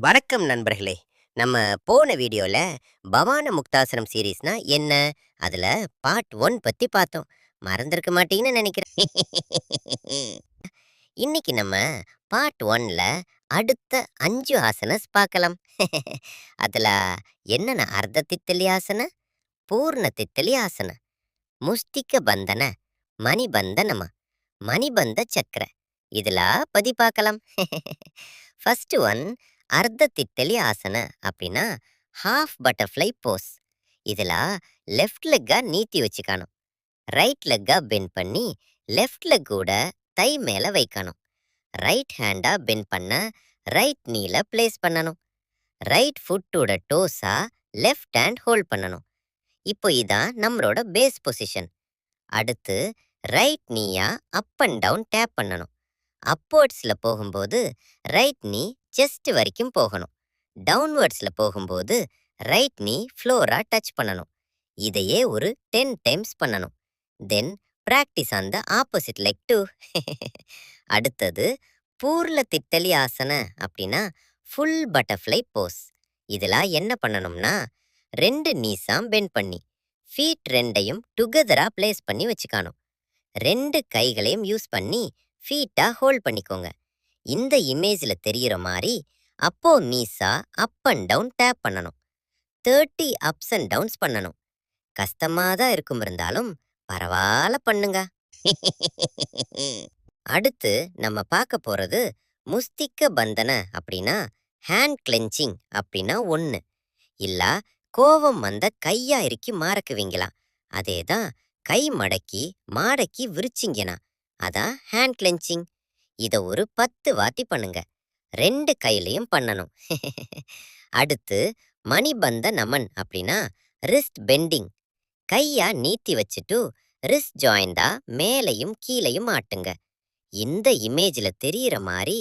வணக்கம் நண்பர்களே. நம்ம போன வீடியோல பவான முக்தாசனம் சீரிஸ்னா என்ன? அதுல பார்ட் 1 பத்தி பார்த்தோம். மறந்திருக்க மாட்டீங்கன்னு நெனைக்கிறேன். இன்னைக்கு நம்ம பார்ட் 1ல அடுத்த 5 ஆசனஸ் பார்க்கலாம். அதுல என்னென்ன அர்த்த தித்தலி ஆசன, பூர்ண தித்தலி ஆசன, முஷ்டிக பந்தன, மணிபந்தனம, மணிபந்த சக்கர. இதுல பதி பார்க்கலாம். ஃபர்ஸ்ட் ஒன் அர்த்த தித்தலி ஆசன அப்படின்னா ஹாஃப் பட்டர்ஃப்ளை போஸ். இதுல லெஃப்ட் லெக்கா நீட்டி வச்சுக்கணும். ரைட் லெக்கா பெண்ட் பண்ணி லெஃப்ட் லெக்கோட தை மேல வைக்கணும். ரைட் ஹேண்டா பெண்ட் பண்ண ரைட் நீல பிளேஸ் பண்ணணும். ரைட் ஃபுட்டோட டோஸா லெஃப்ட் ஹேண்ட் ஹோல்ட் பண்ணணும். இப்போ இதான் நம்மளோட பேஸ் பொசிஷன். அடுத்து ரைட் நீயா அப் அண்ட் டவுன் டேப் பண்ணணும். அப்வர்ட்ஸில் போகும்போது ரைட் நீ செஸ்ட் வரைக்கும் போகணும். டவுன்வர்ட்ஸில் போகும்போது ரைட் நீ ஃப்ளோரா டச் பண்ணணும். இதையே ஒரு 10 டைம்ஸ் பண்ணணும். Then practice on the opposite leg too. அடுத்தது பூர்ல திட்டலி ஆசன அப்படின்னா ஃபுல் பட்டர்ஃப்ளை போஸ். இதெல்லாம் என்ன பண்ணணும்னா 2 நீஸாம் பெண்ட் பண்ணி ஃபீட் ரெண்டையும் டுகெதரா பிளேஸ் பண்ணி வச்சுக்கணும். 2 கைகளையும் யூஸ் பண்ணி ஃபீட்டா ஹோல்ட் பண்ணிக்கோங்க. இந்த இமேஜ்ல தெரியிற மாதிரி அப்போ நீஸா அப் அண்ட் டவுன் டேப் பண்ணணும். 30 அப்ஸ் அண்ட் டவுன்ஸ் பண்ணணும். கஷ்டமா தான் இருக்கும் இருந்தாலும் பரவாயில்ல பண்ணுங்க. அடுத்து நம்ம பார்க்க போறது முஸ்திக்க பந்தன அப்படின்னா ஹேண்ட் கிளென்ச்சிங் அப்படின்னா ஒன்று. இல்ல கோவம் வந்த கையா இறுக்கி மாறக்குவீங்களா, அதேதான் கை மடக்கி மாடக்கி விரிச்சிங்கனா அதான் ஹேண்ட் கிளென்ச்சிங். இதை ஒரு 10 வாட்டி பண்ணுங்க. 2 கையிலையும் பண்ணணும். அடுத்து மணிபந்த நமன் அப்படின்னா ரிஸ்ட் பெண்டிங். கையா நீட்டி வச்சுட்டு ரிஸ்ட் ஜாயிண்டா மேலையும் கீழையும் ஆட்டுங்க. இந்த இமேஜ்ல தெரியிற மாதிரி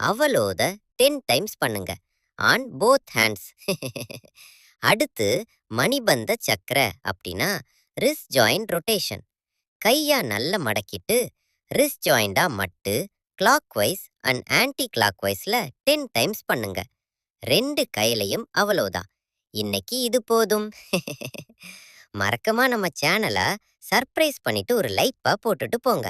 அவளோத 10 டைம்ஸ் பண்ணுங்க ஆன் போத் ஹேண்ட்ஸ். அடுத்து மணிபந்த சக்கர அப்படின்னா ரிஸ்ட் ஜாயிண்ட் ரொட்டேஷன். கையா நல்ல மடக்கிட்டு ரிஸ்ட் ஜாயிண்டா மட்டு clockwise and anti clock வைஸ்ல 10 டைம்ஸ் பண்ணுங்க. 2 கையிலையும் அவ்வளோதான். இன்னைக்கு இது போதும். மறக்காம நம்ம சேனலை சர்ப்ரைஸ் பண்ணிட்டு ஒரு லைக் போட்டுட்டு போங்க.